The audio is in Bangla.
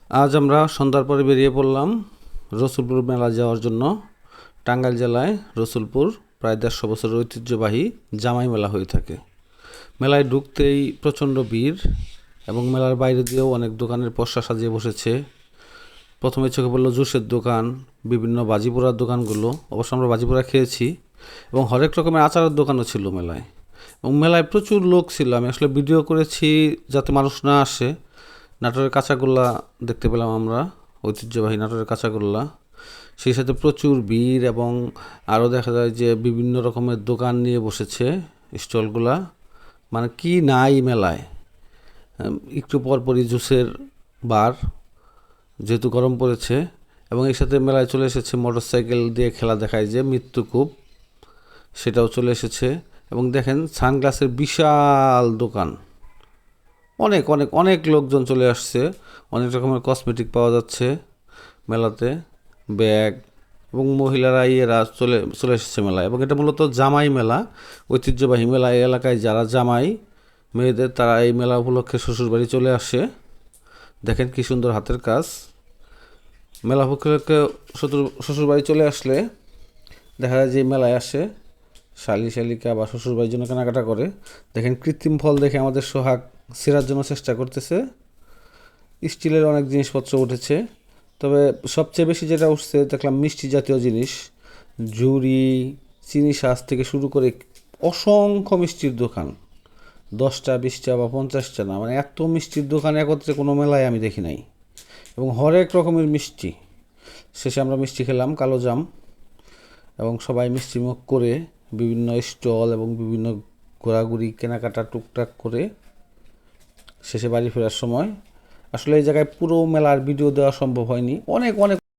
আজ আমরা সন্ধ্যার পরে বেরিয়ে পড়লাম রসুলপুর মেলা যাওয়ার জন্য। টাঙ্গাইল জেলায় রসুলপুর প্রায় ১৫০ বছরের ঐতিহ্যবাহী জামাই মেলা হয়ে থাকে। মেলায় ঢুকতেই প্রচণ্ড ভিড় এবং মেলার বাইরে দিয়েও অনেক দোকানের পসরা সাজিয়ে বসেছে। প্রথমে চোখে পড়লো জুসের দোকান, বিভিন্ন বাজিপোড়ার দোকানগুলো। অবশ্য আমরা বাজিপোড়া খেয়েছি এবং হরেক রকমের আচারের দোকানও ছিল মেলায়। এবং মেলায় প্রচুর লোক ছিল। আমি আসলে ভিডিও করেছি যাতে মানুষ না আসে। নাটোরের কাঁচাগোল্লা দেখতে পেলাম আমরা, ঐতিহ্যবাহী নাটোরের কাঁচাগোল্লা। সেই সাথে প্রচুর ভিড় এবং আরও দেখা যায় যে বিভিন্ন রকমের দোকান নিয়ে বসেছে স্টলগুলা। মানে কি নাই মেলায়। একটু পরপরই জুসের বার, যেহেতু গরম পড়েছে। এবং এর সাথে মেলায় চলে এসেছে মোটর সাইকেল দিয়ে খেলা দেখায় যে মৃত্যুকূপ, সেটাও চলে এসেছে। এবং দেখেন সানগ্লাসের বিশাল দোকান, অনেক অনেক অনেক লোকজন চলে আসছে। অনেক রকমের কসমেটিক পাওয়া যাচ্ছে মেলাতে, ব্যাগ, এবং মহিলারা এরা চলে চলে এসেছে মেলায়। এবং এটা মূলত জামাই মেলা, ঐতিহ্যবাহী মেলা। এই এলাকায় যারা জামাই মেয়েদের, তারা এই মেলা উপলক্ষে শ্বশুরবাড়ি চলে আসে। দেখেন কি সুন্দর হাতের কাজ। মেলা উপলক্ষে শ্বশুরবাড়ি চলে আসলে দেখা যায় যে মেলায় আসে শালিকা বা শ্বশুরবাড়ির জন্য কেনাকাটা করে। দেখেন কৃত্রিম ফল দেখে আমাদের সোহাগ ছেঁড়ার জন্য চেষ্টা করতেছে। স্টিলের অনেক জিনিসপত্র উঠেছে, তবে সবচেয়ে বেশি যেটা উঠছে দেখলাম মিষ্টি জাতীয় জিনিস, ঝুড়ি, চিনি শাঁস থেকে শুরু করে অসংখ্য মিষ্টির দোকান। 10টা 20টা বা 50টা না, মানে এত মিষ্টির দোকান একত্রে কোনো মেলায় আমি দেখি নাই। এবং হরেক রকমের মিষ্টি। শেষে আমরা মিষ্টি খেলাম কালো জাম, এবং সবাই মিষ্টিমুখ করে বিভিন্ন স্টল এবং বিভিন্ন ঘোরাঘুরি কেনাকাটা টুকটাক করে শেষে বাড়ি ফেরার সময়, আসলে এই জায়গায় পুরো মেলার ভিডিও দেওয়া সম্ভব হয়নি। অনেক অনেক